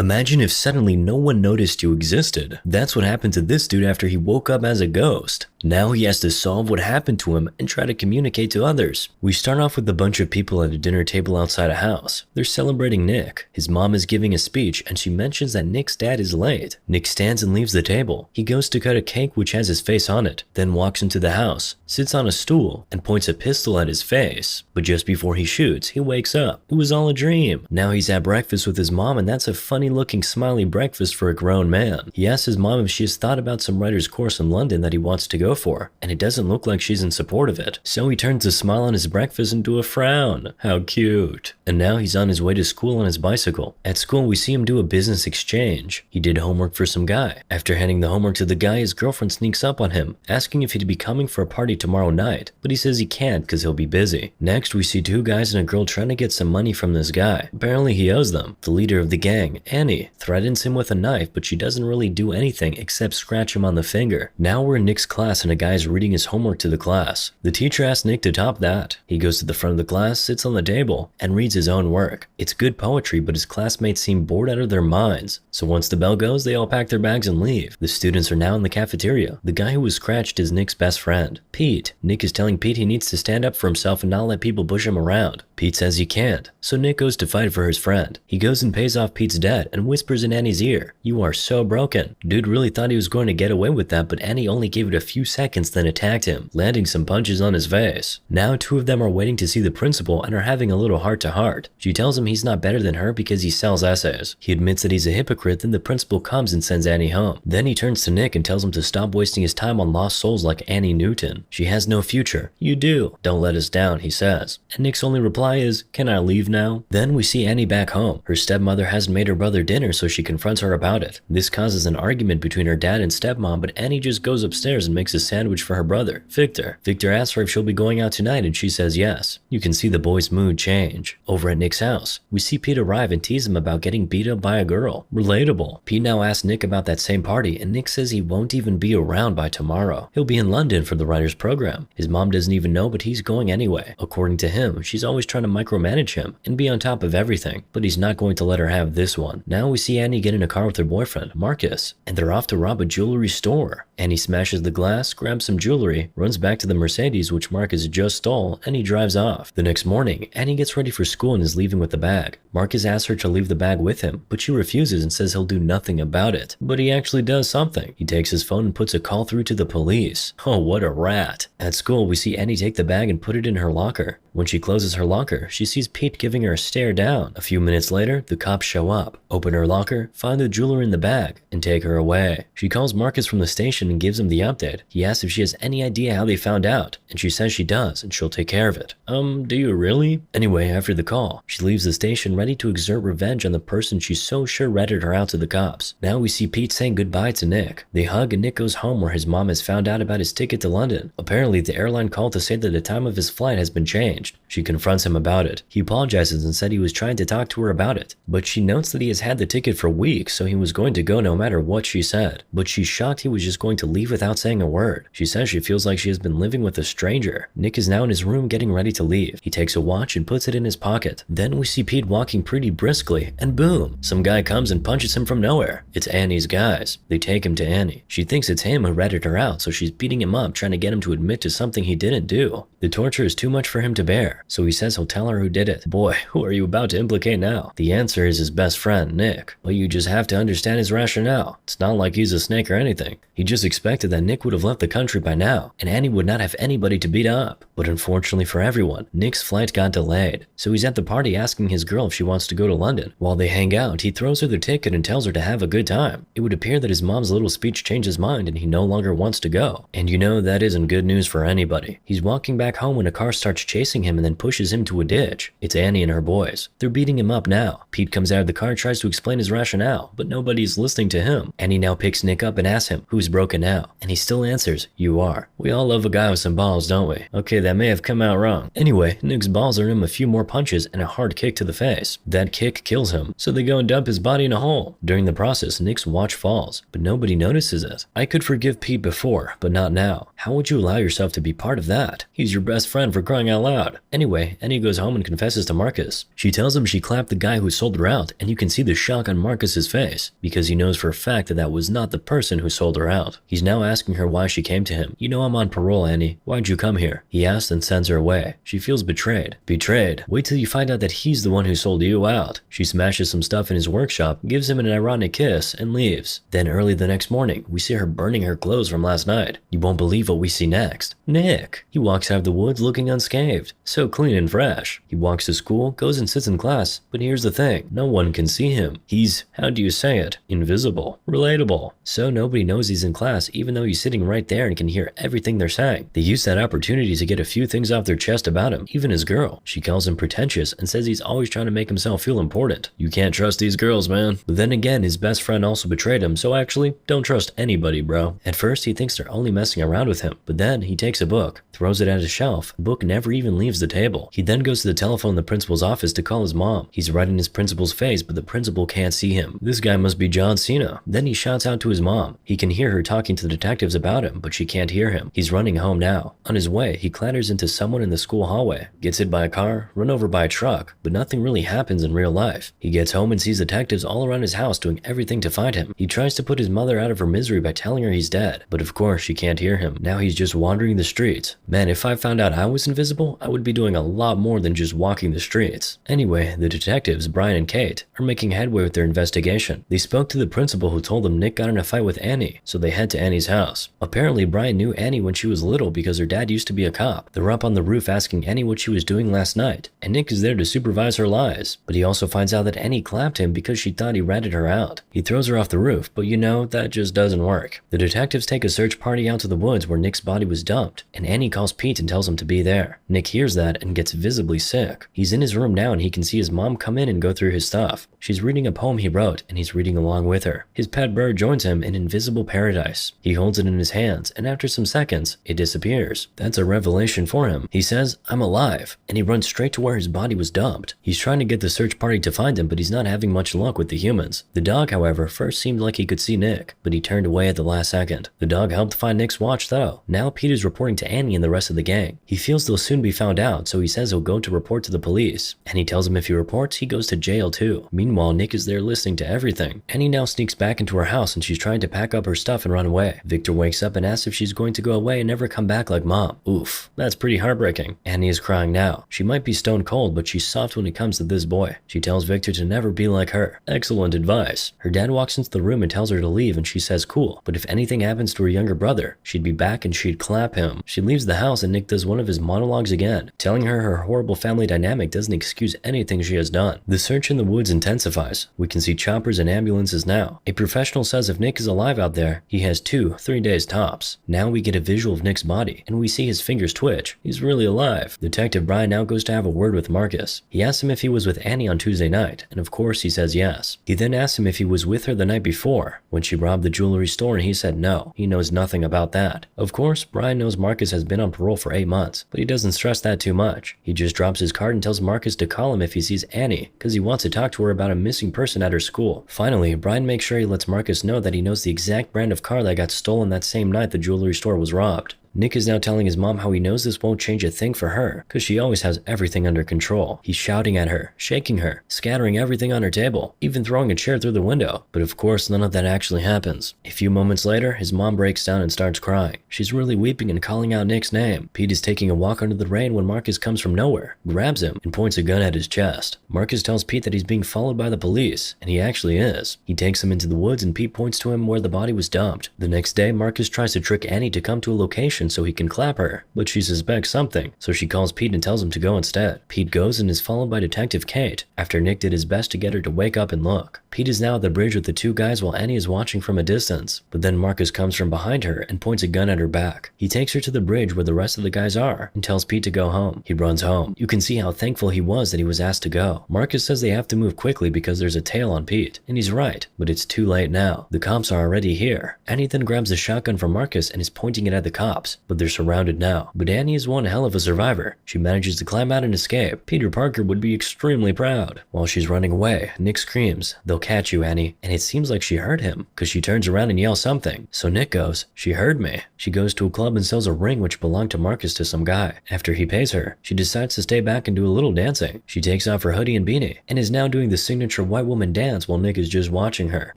Imagine if suddenly no one noticed you existed. That's what happened to this dude after he woke up as a ghost. Now he has to solve what happened to him and try to communicate to others. We start off with a bunch of people at a dinner table outside a house. They're celebrating Nick. His mom is giving a speech and she mentions that Nick's dad is late. Nick stands and leaves the table. He goes to cut a cake which has his face on it, then walks into the house, sits on a stool, and points a pistol at his face. But just before he shoots, he wakes up. It was all a dream. Now he's at breakfast with his mom, and that's a funny looking smiley breakfast for a grown man. He asks his mom if she has thought about some writer's course in London that he wants to go for, and it doesn't look like she's in support of it. So he turns a smile on his breakfast into a frown. How cute. And now he's on his way to school on his bicycle. At school, we see him do a business exchange. He did homework for some guy. After handing the homework to the guy, his girlfriend sneaks up on him, asking if he'd be coming for a party tomorrow night, but he says he can't because he'll be busy. Next, we see two guys and a girl trying to get some money from this guy. Apparently he owes them. The leader of the gang, Annie, threatens him with a knife, but she doesn't really do anything except scratch him on the finger. Now we're in Nick's class and a guy is reading his homework to the class. The teacher asks Nick to top that. He goes to the front of the class, sits on the table, and reads his own work. It's good poetry, but his classmates seem bored out of their minds. So once the bell goes, they all pack their bags and leave. The students are now in the cafeteria. The guy who was scratched is Nick's best friend, Pete. Nick is telling Pete he needs to stand up for himself and not let people push him around. Pete says he can't, so Nick goes to fight for his friend. He goes and pays off Pete's debt and whispers in Annie's ear, "You are so broken." Dude really thought he was going to get away with that, but Annie only gave it a few seconds then attacked him, landing some punches on his face. Now two of them are waiting to see the principal and are having a little heart-to-heart. She tells him he's not better than her because he sells essays. He admits that he's a hypocrite, then the principal comes and sends Annie home. Then he turns to Nick and tells him to stop wasting his time on lost souls like Annie Newton. She has no future. You do. Don't let us down, he says. And Nick's only reply is, "Can I leave now?" Then we see Annie back home. Her stepmother hasn't made her brother dinner, so she confronts her about it. This causes an argument between her dad and stepmom, but Annie just goes upstairs and makes a sandwich for her brother, Victor. Victor asks her if she'll be going out tonight and she says yes. You can see the boy's mood change. Over at Nick's house, we see Pete arrive and tease him about getting beat up by a girl. Relatable. Pete now asks Nick about that same party and Nick says he won't even be around by tomorrow. He'll be in London for the writer's program. His mom doesn't even know, but he's going anyway. According to him, she's always trying to micromanage him and be on top of everything, but he's not going to let her have this one. Now we see Annie get in a car with her boyfriend, Marcus, and they're off to rob a jewelry store. Annie smashes the glass, grabs some jewelry, runs back to the Mercedes which Marcus just stole, and he drives off. The next morning, Annie gets ready for school and is leaving with the bag. Marcus asks her to leave the bag with him, but she refuses and says he'll do nothing about it. But he actually does something. He takes his phone and puts a call through to the police. Oh, what a rat. At school, we see Annie take the bag and put it in her locker. When she closes her locker, she sees Pete giving her a stare down. A few minutes later, the cops show up, open her locker, find the jewelry in the bag, and take her away. She calls Marcus from the station and gives him the update. He asks if she has any idea how they found out, and she says she does, and she'll take care of it. Do you really? Anyway, after the call, she leaves the station ready to exert revenge on the person she's so sure ratted her out to the cops. Now we see Pete saying goodbye to Nick. They hug and Nick goes home where his mom has found out about his ticket to London. Apparently, the airline called to say that the time of his flight has been changed. She confronts him about it. He apologizes and said he was trying to talk to her about it, but she notes that he has had the ticket for weeks, so he was going to go no matter what she said. But she's shocked he was just going to leave without saying a word. She says she feels like she has been living with a stranger. Nick is now in his room getting ready to leave. He takes a watch and puts it in his pocket. Then we see Pete walking pretty briskly, and boom, some guy comes and punches him from nowhere. It's Annie's guys. They take him to Annie. She thinks it's him who ratted her out, so she's beating him up, trying to get him to admit to something he didn't do. The torture is too much for him to bear, so he says he'll tell her who did it. Boy, who are you about to implicate now? The answer is his best friend, Nick. But you just have to understand his rationale. It's not like he's a snake or anything. He just expected that Nick would have left the country by now, and Annie would not have anybody to beat up. But unfortunately for everyone, Nick's flight got delayed, so he's at the party asking his girl if she wants to go to London. While they hang out, he throws her the ticket and tells her to have a good time. It would appear that his mom's little speech changed his mind and he no longer wants to go. And you know that isn't good news for anybody. He's walking back home when a car starts chasing him and then pushes him to a ditch. It's Annie and her boys. They're beating him up now. Pete comes out of the car and tries to explain his rationale, but nobody's listening to him. Annie now picks Nick up and asks him, "Who's broken now?" And he still answers, "You are." We all love a guy with some balls, don't we? Okay, that may have come out wrong. Anyway, Nick's balls earn him a few more punches and a hard kick to the face. That kick kills him, so they go and dump his body in a hole. During the process, Nick's watch falls, but nobody notices it. I could forgive Pete before, but not now. How would you allow yourself to be part of that? He's your best friend, for crying out loud. Anyway, Annie goes home and confesses to Marcus. She tells him she clapped the guy who sold her out, and you can see the shock on Marcus's face, because he knows for a fact that that was not the person who sold her out. He's now asking her why she came to him. You know I'm on parole, Annie. Why'd you come here? He asks and sends her away. She feels betrayed. Betrayed? Wait till you find out that he's the one who sold you out. She smashes some stuff in his workshop, gives him an ironic kiss, and leaves. Then early the next morning, we see her burning her clothes from last night. You won't believe what we see next. Nick. He walks out of the woods looking unscathed. So clean and fresh. He walks to school, goes and sits in class, but here's the thing. No one can see him. He's, how do you say it? Invisible. Relatable. So nobody knows he's in class even though he's sitting right there and can hear everything they're saying. They use that opportunity to get a few things off their chest about him, even his girl. She calls him pretentious and says he's always trying to make himself feel important. You can't trust these girls, man. But then again, his best friend also betrayed him, so actually, don't trust anybody, bro. At first, he thinks they're only messing around with him, but then he takes a book, throws it at his shelf. The book never even leaves the table. He then goes to the telephone in the principal's office to call his mom. He's right in his principal's face, but the principal can't see him. This guy must be John Cena. Then he shouts out to his mom. He can hear her talking to the detectives about him, but she can't hear him. He's running home now. On his way, he clatters into someone in the school hallway, gets hit by a car, run over by a truck, but nothing really happens in real life. He gets home and sees detectives all around his house doing everything to find him. He tries to put his mother out of her misery by telling her he's dead, but of course she can't hear him. Now he's just wandering the streets. Man, if I found out I was invisible, I would be doing a lot more than just walking the streets. Anyway, the detectives, Brian and Kate, are making headway with their investigation. They spoke to the principal who told them Nick got in a fight with Annie, so they head to Annie's house. Apparently, Brian knew Annie when she was little because her dad used to be a cop. They're up on the roof asking Annie what she was doing last night, and Nick is there to supervise her lies. But he also finds out that Annie clapped him because she thought he ratted her out. He throws her off the roof, but you know, that just doesn't work. The detectives take a search party out to the woods where Nick's body was dumped, and Annie calls Pete and tells him to be there. Nick hears that and gets visibly sick. He's in his room now and he can see his mom come in and go through his stuff. She's reading a poem he wrote, and he's reading along with her. His pet bird joins him in invisible paradise. He holds it in his hands, and after some seconds, it disappears. That's a revelation for him. He says, "I'm alive," and he runs straight to where his body was dumped. He's trying to get the search party to find him, but he's not having much luck with the humans. The dog, however, first seemed like he could see Nick, but he turned away at the last second. The dog helped find Nick's watch though. Now Pete is reporting to Annie and the rest of the gang. He feels they'll soon be found out, so he says he'll go to report to the police. Annie tells him if he reports, he goes to jail too. Meanwhile, Nick is there listening to everything. Annie now sneaks back into her house and she's trying to pack up her stuff and run away. Victor wakes up and asks if she's going to go away and never come back like mom. Oof, that's pretty heartbreaking. Annie is crying now. She might be stone cold, but she's soft when it comes to this boy. She tells Victor to never be like her. Excellent advice. Her dad walks into the room and tells her to leave and she says cool, but if anything happens to her younger brother, she'd be back and she'd clap him. She leaves the house and Nick does one of his monologues again, telling her horrible family dynamic doesn't excuse anything she has done. The search in the woods intensifies. We can see choppers and ambulances now. A professional says if Nick is alive out there, he has 2-3 days tops. Now we get a visual of Nick's body, and we see his fingers twitch. He's really alive. Detective Brian now goes to have a word with Marcus. He asks him if he was with Annie on Tuesday night, and of course he says yes. He then asks him if he was with her the night before, when she robbed the jewelry store, and he said no. He knows nothing about that. Of course, Brian knows Marcus has been on parole for 8 months, but he doesn't stress that too much. He just drops his card and tells Marcus to call him if he sees Annie, because he wants to talk to her about a missing person at her school. Finally, Brian makes sure he lets Marcus know that he knows the exact brand of car that got stolen that same night the jewelry store was robbed. Nick is now telling his mom how he knows this won't change a thing for her, because she always has everything under control. He's shouting at her, shaking her, scattering everything on her table, even throwing a chair through the window. But of course, none of that actually happens. A few moments later, his mom breaks down and starts crying. She's really weeping and calling out Nick's name. Pete is taking a walk under the rain when Marcus comes from nowhere, grabs him, and points a gun at his chest. Marcus tells Pete that he's being followed by the police, and he actually is. He takes him into the woods and Pete points to him where the body was dumped. The next day, Marcus tries to trick Annie to come to a location so he can clap her, but she suspects something, so she calls Pete and tells him to go instead. Pete goes and is followed by Detective Kate, after Nick did his best to get her to wake up and look. Pete is now at the bridge with the two guys while Annie is watching from a distance, but then Marcus comes from behind her and points a gun at her back. He takes her to the bridge where the rest of the guys are and tells Pete to go home. He runs home. You can see how thankful he was that he was asked to go. Marcus says they have to move quickly because there's a tail on Pete, and he's right, but it's too late now. The cops are already here. Annie then grabs a shotgun from Marcus and is pointing it at the cops. lives, but they're surrounded now. But Annie is one hell of a survivor. She manages to climb out and escape. Peter Parker would be extremely proud. While she's running away, Nick screams, "They'll catch you, Annie," and it seems like she heard him, because she turns around and yells something. So Nick goes, "She heard me." She goes to a club and sells a ring which belonged to Marcus to some guy. After he pays her, she decides to stay back and do a little dancing. She takes off her hoodie and beanie, and is now doing the signature white woman dance while Nick is just watching her.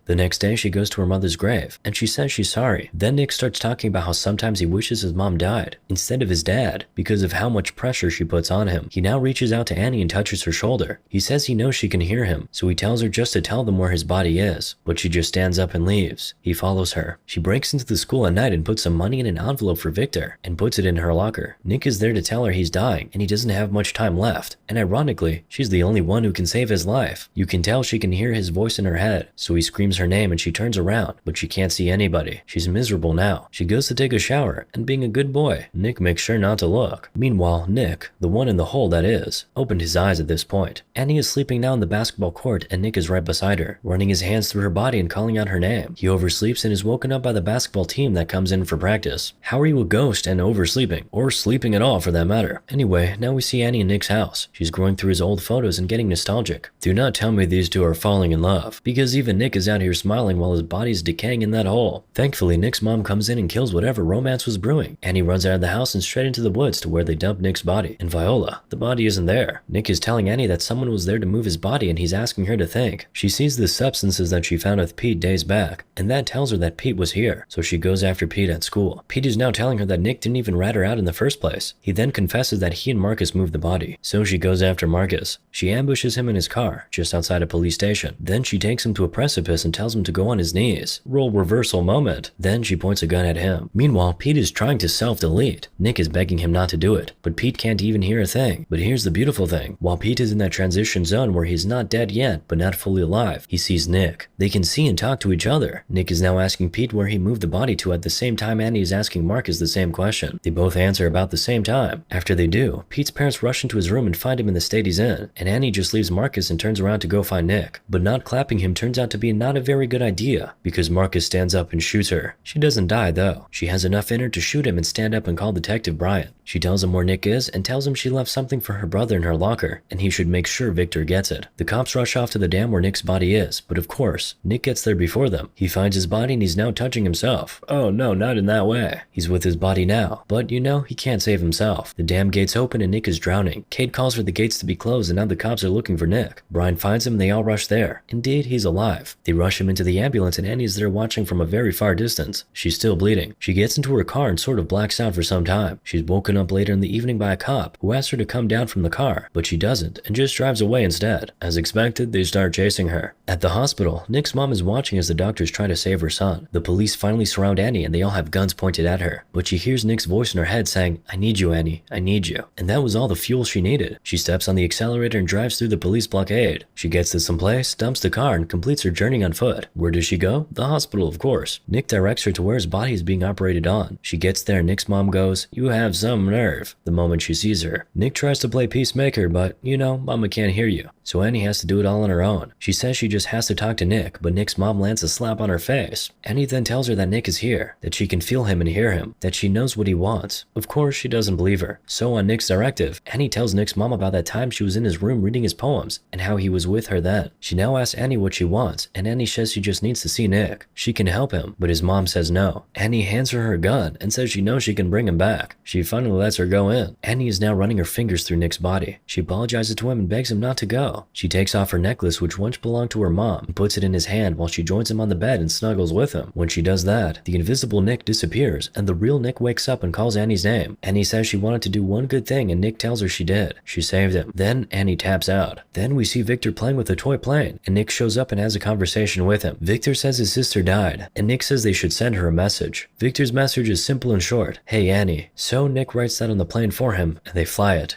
The next day, she goes to her mother's grave, and she says she's sorry. Then Nick starts talking about how sometimes he wishes his mom died, instead of his dad, because of how much pressure she puts on him. He now reaches out to Annie and touches her shoulder. He says he knows she can hear him, so he tells her just to tell them where his body is, but she just stands up and leaves. He follows her. She breaks into the school at night and puts some money in an envelope for Victor, and puts it in her locker. Nick is there to tell her he's dying, and he doesn't have much time left, and ironically, she's the only one who can save his life. You can tell she can hear his voice in her head, so he screams her name and she turns around, but she can't see anybody. She's miserable now. She goes to take a shower, and being a good boy, Nick makes sure not to look. Meanwhile, Nick, the one in the hole that is, opened his eyes at this point. Annie is sleeping now in the basketball court, and Nick is right beside her, running his hands through her body and calling out her name. He oversleeps and is woken up by the basketball team that comes in for practice. How are you a ghost and oversleeping? Or sleeping at all for that matter? Anyway, now we see Annie in Nick's house. She's going through his old photos and getting nostalgic. Do not tell me these two are falling in love, because even Nick is out here smiling while his body's decaying in that hole. Thankfully, Nick's mom comes in and kills whatever romance was brewing. Annie runs out of the house and straight into the woods to where they dump Nick's body. And Viola, the body isn't there. Nick is telling Annie that someone was there to move his body and he's asking her to think. She sees the substances that she found with Pete days back, and that tells her that Pete was here, so she goes after Pete at school. Pete is now telling her that Nick didn't even rat her out in the first place. He then confesses that he and Marcus moved the body, so she goes after Marcus. She ambushes him in his car, just outside a police station. Then she takes him to a precipice and tells him to go on his knees. Role reversal moment. Then she points a gun at him. Meanwhile, Pete is trying to self-delete. Nick is begging him not to do it, but Pete can't even hear a thing. But here's the beautiful thing. While Pete is in that transition zone where he's not dead yet, but not fully alive, he sees Nick. They can see and talk to each other. Nick is now asking Pete where he moved the body to at the same time Annie is asking Marcus the same question. They both answer about the same time. After they do, Pete's parents rush into his room and find him in the state he's in, and Annie just leaves Marcus and turns around to go find Nick. But not clapping him turns out to be not a very good idea, because Marcus stands up and shoots her. She doesn't die though. She has enough in her to shoot him and stand up and call Detective Bryant. She tells him where Nick is and tells him she left something for her brother in her locker, and he should make sure Victor gets it. The cops rush off to the dam where Nick's body is, but of course, Nick gets there before them. He finds his body and he's now touching himself. Oh no, not in that way. He's with his body now, but you know, he can't save himself. The dam gates open and Nick is drowning. Kate calls for the gates to be closed and now the cops are looking for Nick. Brian finds him and they all rush there. Indeed, he's alive. They rush him into the ambulance and Annie's there watching from a very far distance. She's still bleeding. She gets into her car and sort of blacks out for some time. She's woken up later in the evening by a cop who asks her to come down from the car, but she doesn't and just drives away instead. As expected, they start chasing her. At the hospital, Nick's mom is watching as the doctors try to save her son. The police finally surround Annie and they all have guns pointed at her, but she hears Nick's voice in her head saying, "I need you, Annie, I need you." And that was all the fuel she needed. She steps on the accelerator and drives through the police blockade. She gets to some place, dumps the car, and completes her journey on foot. Where does she go? The hospital, of course. Nick directs her to where his body is being operated on. She gets there and Nick's mom goes, "You have some nerve," the moment she sees her. Nick tries to play peacemaker, but, you know, mama can't hear you. So Annie has to do it all on her own. She says she just has to talk to Nick, but Nick's mom lands a slap on her face. Annie then tells her that Nick is here, that she can feel him and hear him, that she knows what he wants. Of course, she doesn't believe her. So on Nick's directive, Annie tells Nick's mom about that time she was in his room reading his poems, and how he was with her then. She now asks Annie what she wants, and Annie says she just needs to see Nick. She can help him, but his mom says no. Annie hands her gun and says she knows she can bring him back. She finally lets her go in. Annie is now running her fingers through Nick's body. She apologizes to him and begs him not to go. She takes off her necklace, which once belonged to her mom, and puts it in his hand while she joins him on the bed and snuggles with him. When she does that, the invisible Nick disappears, and the real Nick wakes up and calls Annie's name. Annie says she wanted to do one good thing, and Nick tells her she did. She saved him. Then Annie taps out. Then we see Victor playing with a toy plane, and Nick shows up and has a conversation with him. Victor says his sister died, and Nick says they should send her a message. Victor's message is simple and short. "Hey Annie." So Nick writes that on the plane for him, and they fly it.